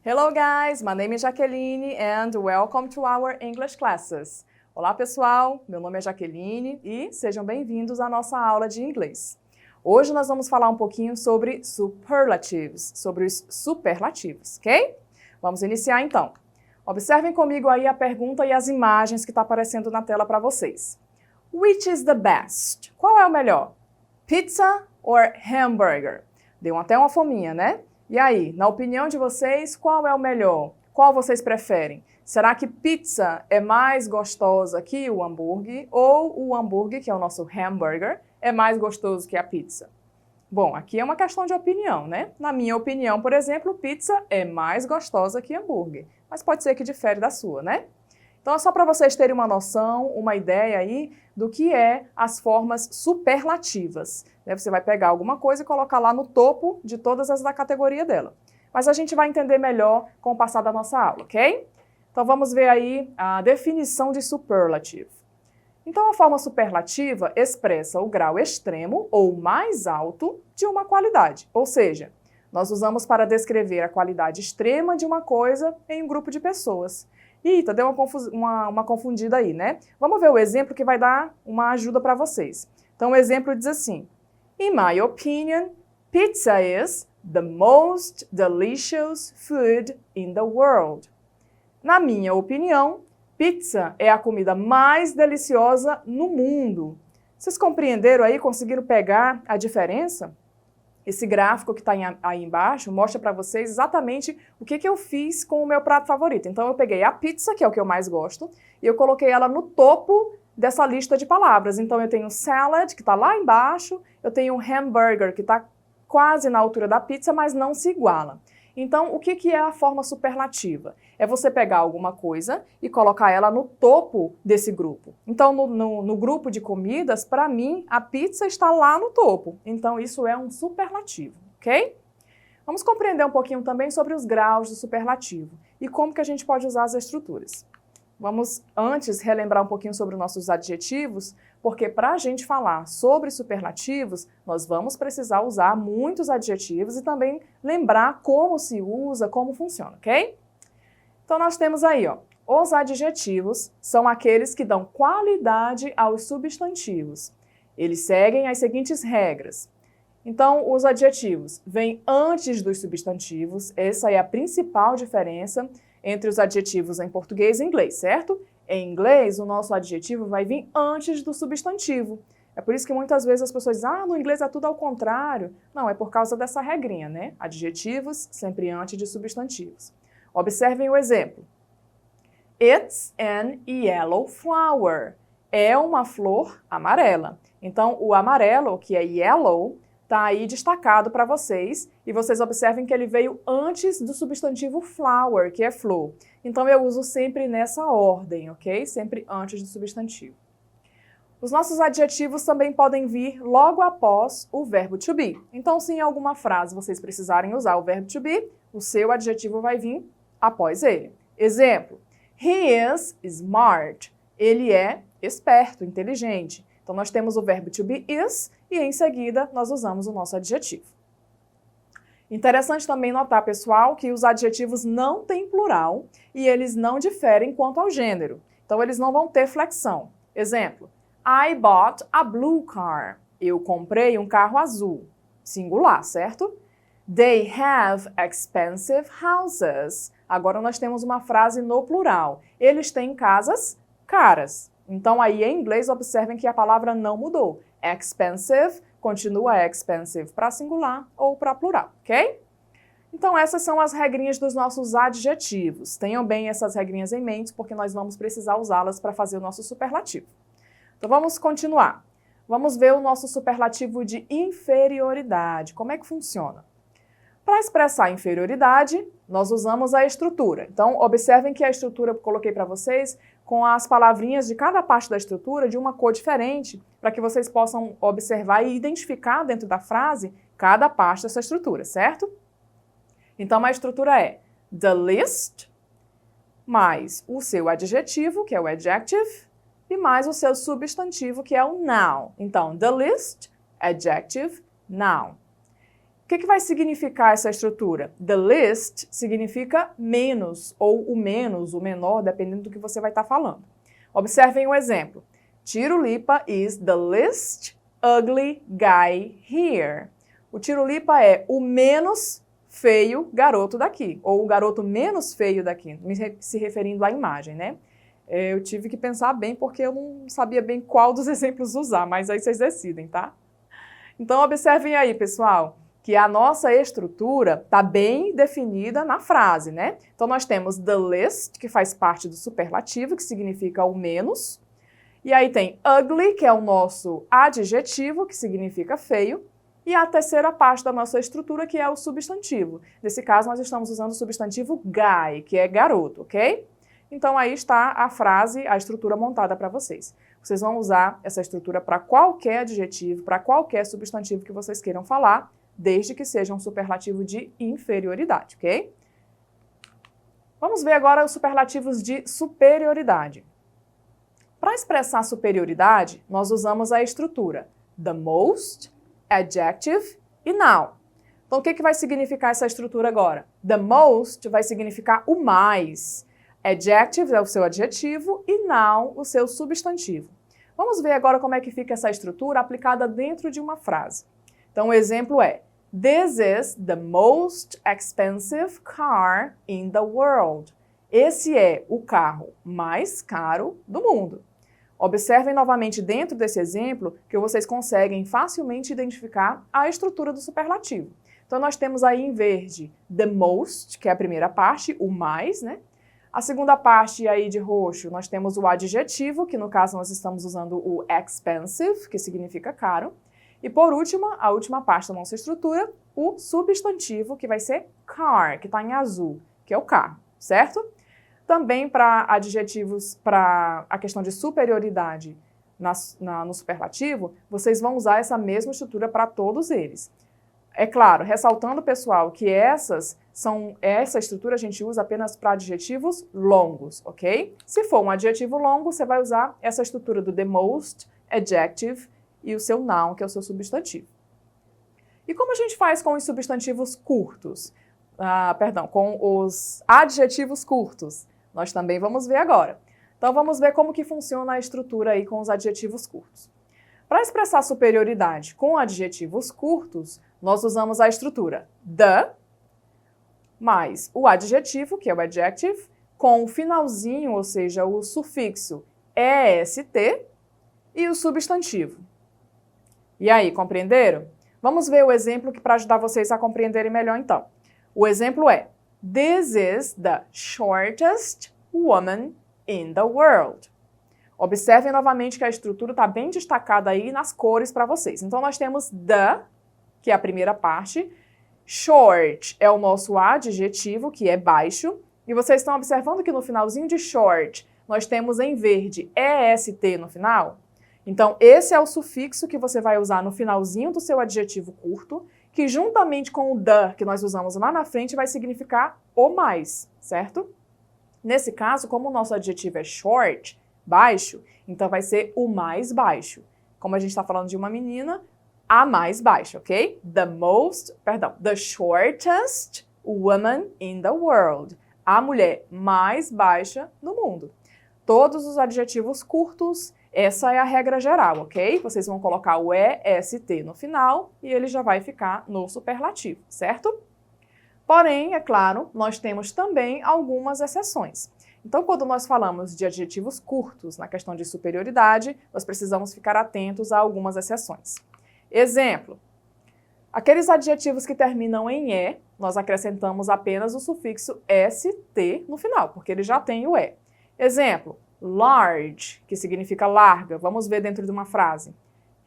Hello guys, my name is Jaqueline and welcome to our English classes. Olá pessoal, meu nome é Jaqueline e sejam bem-vindos à nossa aula de inglês. Hoje nós vamos falar um pouquinho sobre superlatives, sobre os superlativos, ok? Vamos iniciar então. Observem comigo aí a pergunta e as imagens que está aparecendo na tela para vocês. Which is the best? Qual é o melhor? Pizza or hamburger? Deu até uma fominha, né? E aí, na opinião de vocês, qual é o melhor? Qual vocês preferem? Será que pizza é mais gostosa que o hambúrguer? Ou o hambúrguer, que é o nosso hamburger, é mais gostoso que a pizza? Bom, aqui é uma questão de opinião, né? Na minha opinião, por exemplo, pizza é mais gostosa que hambúrguer. Mas pode ser que difere da sua, né? Então é só para vocês terem uma noção, uma ideia aí do que é as formas superlativas. Você vai pegar alguma coisa e colocar lá no topo de todas as da categoria dela. Mas a gente vai entender melhor com o passar da nossa aula, ok? Então vamos ver aí a definição de superlative. Então a forma superlativa expressa o grau extremo ou mais alto de uma qualidade. Ou seja, nós usamos para descrever a qualidade extrema de uma coisa em um grupo de pessoas. Eita, deu uma confundida aí, né? Vamos ver o exemplo que vai dar uma ajuda para vocês. Então o exemplo diz assim: In my opinion, pizza is the most delicious food in the world. Na minha opinião, pizza é a comida mais deliciosa no mundo. Vocês compreenderam aí, conseguiram pegar a diferença? Esse gráfico que está aí embaixo mostra para vocês exatamente o que eu fiz com o meu prato favorito. Então eu peguei a pizza, que é o que eu mais gosto, e eu coloquei ela no topo dessa lista de palavras. Então eu tenho salad, que está lá embaixo, eu tenho hamburger, que está quase na altura da pizza, mas não se iguala. Então, o que é a forma superlativa? É você pegar alguma coisa e colocar ela no topo desse grupo. Então, no grupo de comidas, para mim, a pizza está lá no topo. Então, isso é um superlativo, ok? Vamos compreender um pouquinho também sobre os graus do superlativo e como que a gente pode usar as estruturas. Vamos, antes, relembrar um pouquinho sobre os nossos adjetivos, porque para a gente falar sobre superlativos, nós vamos precisar usar muitos adjetivos e também lembrar como se usa, como funciona, ok? Então nós temos aí, ó, os adjetivos são aqueles que dão qualidade aos substantivos. Eles seguem as seguintes regras. Então, os adjetivos vêm antes dos substantivos, essa é a principal diferença entre os adjetivos em português e inglês, certo? Em inglês, o nosso adjetivo vai vir antes do substantivo. É por isso que muitas vezes as pessoas dizem, no inglês é tudo ao contrário. Não, é por causa dessa regrinha, né? Adjetivos sempre antes de substantivos. Observem o exemplo. It's an yellow flower. É uma flor amarela. Então, o amarelo, que é yellow, está aí destacado para vocês, e vocês observem que ele veio antes do substantivo flower, que é flor. Então eu uso sempre nessa ordem, ok? Sempre antes do substantivo. Os nossos adjetivos também podem vir logo após o verbo to be. Então, se em alguma frase vocês precisarem usar o verbo to be, o seu adjetivo vai vir após ele. Exemplo, he is smart. Ele é esperto, inteligente. Então, nós temos o verbo to be is e, em seguida, nós usamos o nosso adjetivo. Interessante também notar, pessoal, que os adjetivos não têm plural e eles não diferem quanto ao gênero. Então, eles não vão ter flexão. Exemplo, I bought a blue car. Eu comprei um carro azul. Singular, certo? They have expensive houses. Agora, nós temos uma frase no plural. Eles têm casas caras. Então, aí em inglês, observem que a palavra não mudou. Expensive continua expensive para singular ou para plural, ok? Então, essas são as regrinhas dos nossos adjetivos. Tenham bem essas regrinhas em mente, porque nós vamos precisar usá-las para fazer o nosso superlativo. Então, vamos continuar. Vamos ver o nosso superlativo de inferioridade. Como é que funciona? Para expressar inferioridade, nós usamos a estrutura. Então, observem que a estrutura eu coloquei para vocês com as palavrinhas de cada parte da estrutura de uma cor diferente, para que vocês possam observar e identificar dentro da frase cada parte dessa estrutura, certo? Então, a estrutura é the list, mais o seu adjetivo, que é o adjective, e mais o seu substantivo, que é o noun. Então, the list, adjective, noun. que vai significar essa estrutura? The least significa menos, ou o menos, o menor, dependendo do que você vai estar falando. Observem o exemplo. Tirulipa is the least ugly guy here. O Tirulipa é o menos feio garoto daqui, ou o garoto menos feio daqui, se referindo à imagem, né? Eu tive que pensar bem porque eu não sabia bem qual dos exemplos usar, mas aí vocês decidem, tá? Então observem aí, pessoal, que a nossa estrutura está bem definida na frase, né? Então nós temos the least, que faz parte do superlativo, que significa o menos. E aí tem ugly, que é o nosso adjetivo, que significa feio. E a terceira parte da nossa estrutura, que é o substantivo. Nesse caso, nós estamos usando o substantivo guy, que é garoto, ok? Então aí está a frase, a estrutura montada para vocês. Vocês vão usar essa estrutura para qualquer adjetivo, para qualquer substantivo que vocês queiram falar, desde que seja um superlativo de inferioridade, ok? Vamos ver agora os superlativos de superioridade. Para expressar superioridade, nós usamos a estrutura the most, adjective e noun. Então, o que vai significar essa estrutura agora? The most vai significar o mais. Adjective é o seu adjetivo e noun o seu substantivo. Vamos ver agora como é que fica essa estrutura aplicada dentro de uma frase. Então, o exemplo é: This is the most expensive car in the world. Esse é o carro mais caro do mundo. Observem novamente dentro desse exemplo que vocês conseguem facilmente identificar a estrutura do superlativo. Então, nós temos aí em verde the most, que é a primeira parte, o mais, né? A segunda parte aí de roxo, nós temos o adjetivo, que no caso nós estamos usando o expensive, que significa caro. E por último, a última parte da nossa estrutura, o substantivo, que vai ser car, que está em azul, que é o carro, certo? Também para adjetivos, para a questão de superioridade no superlativo, vocês vão usar essa mesma estrutura para todos eles. É claro, ressaltando, pessoal, que essa estrutura a gente usa apenas para adjetivos longos, ok? Se for um adjetivo longo, você vai usar essa estrutura do the most, adjective e o seu noun, que é o seu substantivo. E como a gente faz com os substantivos curtos? Com os adjetivos curtos. Nós também vamos ver agora. Então vamos ver como que funciona a estrutura aí com os adjetivos curtos. Para expressar superioridade com adjetivos curtos, nós usamos a estrutura the mais o adjetivo, que é o adjective, com o finalzinho, ou seja, o sufixo est e o substantivo. E aí, compreenderam? Vamos ver o exemplo para ajudar vocês a compreenderem melhor então. O exemplo é: This is the shortest woman in the world. Observem novamente que a estrutura está bem destacada aí nas cores para vocês. Então, nós temos the, que é a primeira parte. Short é o nosso adjetivo, que é baixo. E vocês estão observando que no finalzinho de short, nós temos em verde est no final? Então, esse é o sufixo que você vai usar no finalzinho do seu adjetivo curto, que juntamente com o the, que nós usamos lá na frente, vai significar o mais, certo? Nesse caso, como o nosso adjetivo é short, baixo, então vai ser o mais baixo. Como a gente está falando de uma menina, a mais baixa, ok? The shortest woman in the world. A mulher mais baixa do mundo. Todos os adjetivos curtos, essa é a regra geral, ok? Vocês vão colocar o est no final e ele já vai ficar no superlativo, certo? Porém, é claro, nós temos também algumas exceções. Então, quando nós falamos de adjetivos curtos na questão de superioridade, nós precisamos ficar atentos a algumas exceções. Exemplo: aqueles adjetivos que terminam em e, nós acrescentamos apenas o sufixo st no final, porque ele já tem o e. Exemplo: large, que significa larga. Vamos ver dentro de uma frase.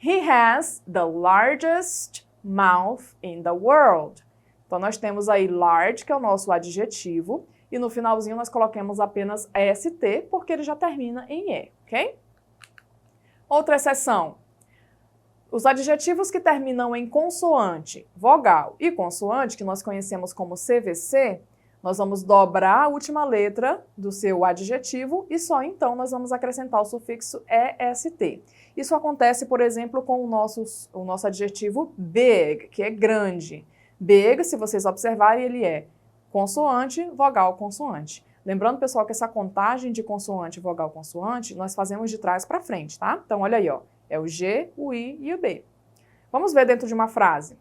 He has the largest mouth in the world. Então, nós temos aí large, que é o nosso adjetivo, e no finalzinho nós colocamos apenas st, porque ele já termina em e, ok? Outra exceção. Os adjetivos que terminam em consoante, vogal e consoante, que nós conhecemos como CVC, nós vamos dobrar a última letra do seu adjetivo e só então nós vamos acrescentar o sufixo est. Isso acontece, por exemplo, com o nosso adjetivo big, que é grande. Big, se vocês observarem, ele é consoante, vogal, consoante. Lembrando, pessoal, que essa contagem de consoante, vogal, consoante, nós fazemos de trás para frente, tá? Então, olha aí, ó. É o G, o I e o B. Vamos ver dentro de uma frase.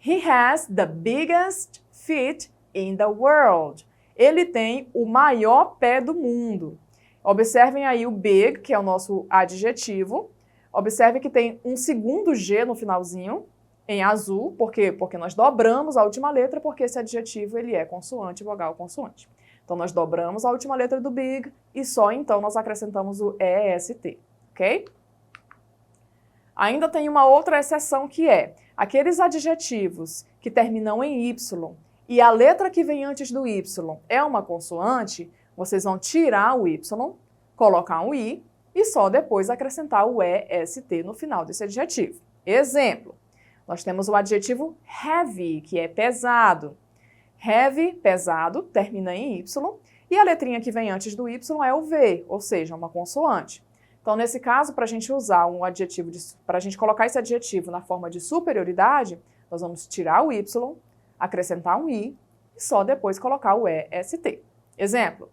He has the biggest feet in the world. Ele tem o maior pé do mundo. Observem aí o big, que é o nosso adjetivo. Observe que tem um segundo G no finalzinho, em azul. Por quê? Porque nós dobramos a última letra, porque esse adjetivo ele é consoante, vogal, consoante. Então, nós dobramos a última letra do big e só então nós acrescentamos o EST, ok? Ainda tem uma outra exceção que é aqueles adjetivos que terminam em Y e a letra que vem antes do Y é uma consoante, vocês vão tirar o Y, colocar um I e só depois acrescentar o EST no final desse adjetivo. Exemplo, nós temos o adjetivo heavy, que é pesado. Heavy, pesado, termina em Y, e a letrinha que vem antes do Y é o V, ou seja, uma consoante. Então, nesse caso, para a gente usar um adjetivo, para a gente colocar esse adjetivo na forma de superioridade, nós vamos tirar o Y, acrescentar um I, e só depois colocar o EST. Exemplo,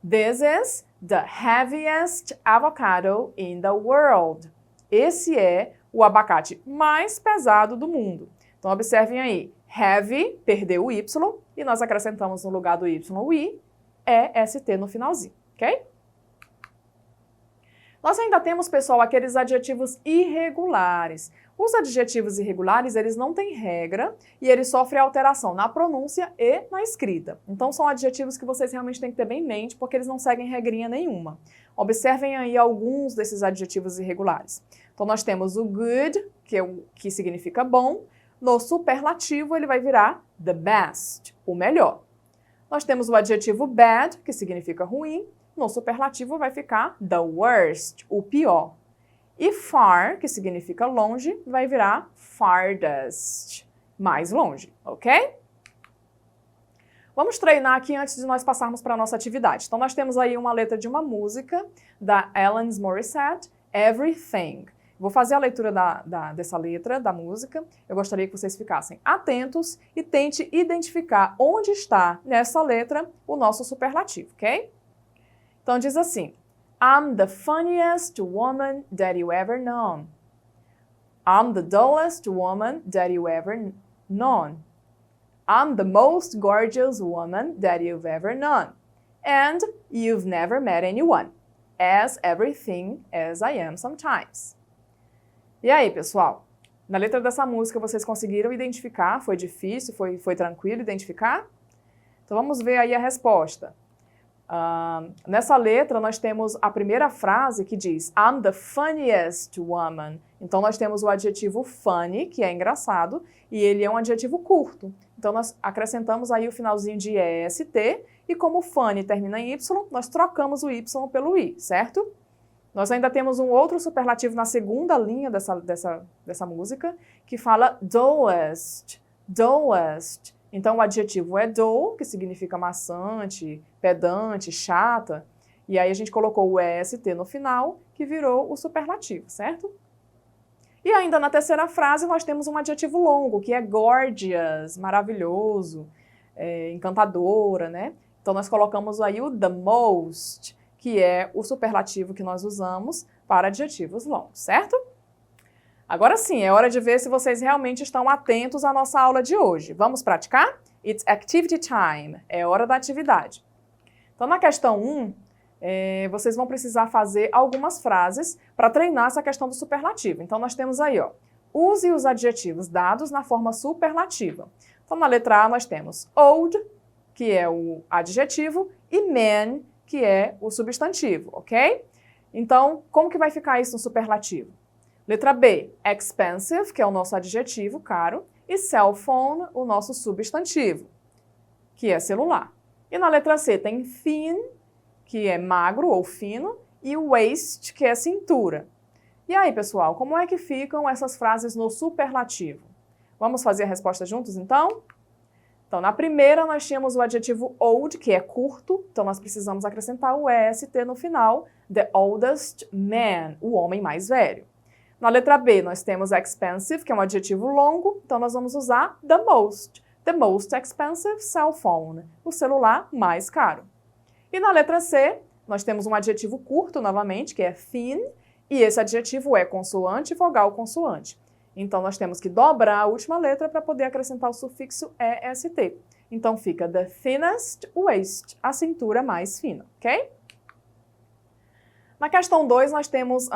This is the heaviest avocado in the world. Esse é o abacate mais pesado do mundo. Então, observem aí. Heavy, perdeu o Y, e nós acrescentamos no lugar do Y o I, EST no finalzinho, ok? Nós ainda temos, pessoal, aqueles adjetivos irregulares. Os adjetivos irregulares, eles não têm regra e eles sofrem alteração na pronúncia e na escrita. Então, são adjetivos que vocês realmente têm que ter bem em mente, porque eles não seguem regrinha nenhuma. Observem aí alguns desses adjetivos irregulares. Então, nós temos o good, que significa bom. No superlativo, ele vai virar the best, o melhor. Nós temos o adjetivo bad, que significa ruim. No superlativo, vai ficar the worst, o pior. E far, que significa longe, vai virar farthest, mais longe, ok? Vamos treinar aqui antes de nós passarmos para a nossa atividade. Então, nós temos aí uma letra de uma música da Alanis Morissette, Everything. Vou fazer a leitura dessa letra, da música. Eu gostaria que vocês ficassem atentos e tente identificar onde está nessa letra o nosso superlativo, ok? Então diz assim, I'm the funniest woman that you ever known. I'm the dullest woman that you ever known. I'm the most gorgeous woman that you've ever known. And you've never met anyone. As everything as I am sometimes. E aí, pessoal? Na letra dessa música vocês conseguiram identificar? Foi difícil? Foi tranquilo identificar? Então vamos ver aí a resposta. Nessa letra nós temos a primeira frase que diz I'm the funniest woman. Então nós temos o adjetivo funny, que é engraçado, e ele é um adjetivo curto. Então nós acrescentamos aí o finalzinho de EST, e como funny termina em Y, nós trocamos o Y pelo I, certo? Nós ainda temos um outro superlativo na segunda linha dessa música, que fala dullest, dullest. Então, o adjetivo é dull, que significa maçante, pedante, chata, e aí a gente colocou o EST no final, que virou o superlativo, certo? E ainda na terceira frase, nós temos um adjetivo longo, que é gorgeous, maravilhoso, encantadora, né? Então, nós colocamos aí o the most, que é o superlativo que nós usamos para adjetivos longos, certo? Agora sim, é hora de ver se vocês realmente estão atentos à nossa aula de hoje. Vamos praticar? It's activity time. É hora da atividade. Então, na questão 1, vocês vão precisar fazer algumas frases para treinar essa questão do superlativo. Então, nós temos aí, ó, use os adjetivos dados na forma superlativa. Então, na letra A, nós temos old, que é o adjetivo, e man, que é o substantivo, ok? Então, como que vai ficar isso no superlativo? Letra B, expensive, que é o nosso adjetivo, caro, e cell phone, o nosso substantivo, que é celular. E na letra C tem thin, que é magro ou fino, e waist, que é cintura. E aí, pessoal, como é que ficam essas frases no superlativo? Vamos fazer a resposta juntos, então? Então, na primeira, nós tínhamos o adjetivo old, que é curto, então nós precisamos acrescentar o EST no final, the oldest man, o homem mais velho. Na letra B, nós temos expensive, que é um adjetivo longo, então nós vamos usar the most, the most expensive cell phone, o celular mais caro. E na letra C, nós temos um adjetivo curto novamente, que é thin, e esse adjetivo é consoante, vogal, consoante. Então, nós temos que dobrar a última letra para poder acrescentar o sufixo EST. Então, fica the thinnest waist, a cintura mais fina, ok? Na questão 2, nós temos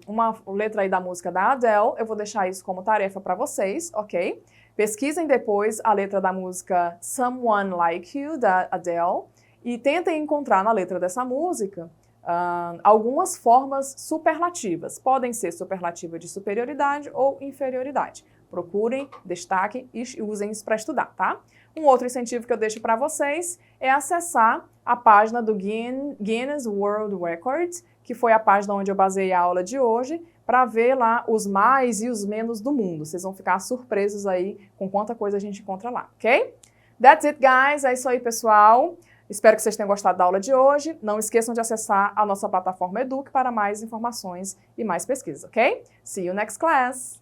uma letra aí da música da Adele. Eu vou deixar isso como tarefa para vocês, ok? Pesquisem depois a letra da música Someone Like You, da Adele, e tentem encontrar na letra dessa música algumas formas superlativas. Podem ser superlativa de superioridade ou inferioridade. Procurem, destaquem e usem isso para estudar, tá? Um outro incentivo que eu deixo para vocês é acessar a página do Guinness World Records, que foi a página onde eu baseei a aula de hoje, para ver lá os mais e os menos do mundo. Vocês vão ficar surpresos aí com quanta coisa a gente encontra lá, ok? That's it, guys. É isso aí, pessoal. Espero que vocês tenham gostado da aula de hoje. Não esqueçam de acessar a nossa plataforma Eduque para mais informações e mais pesquisas, ok? See you next class!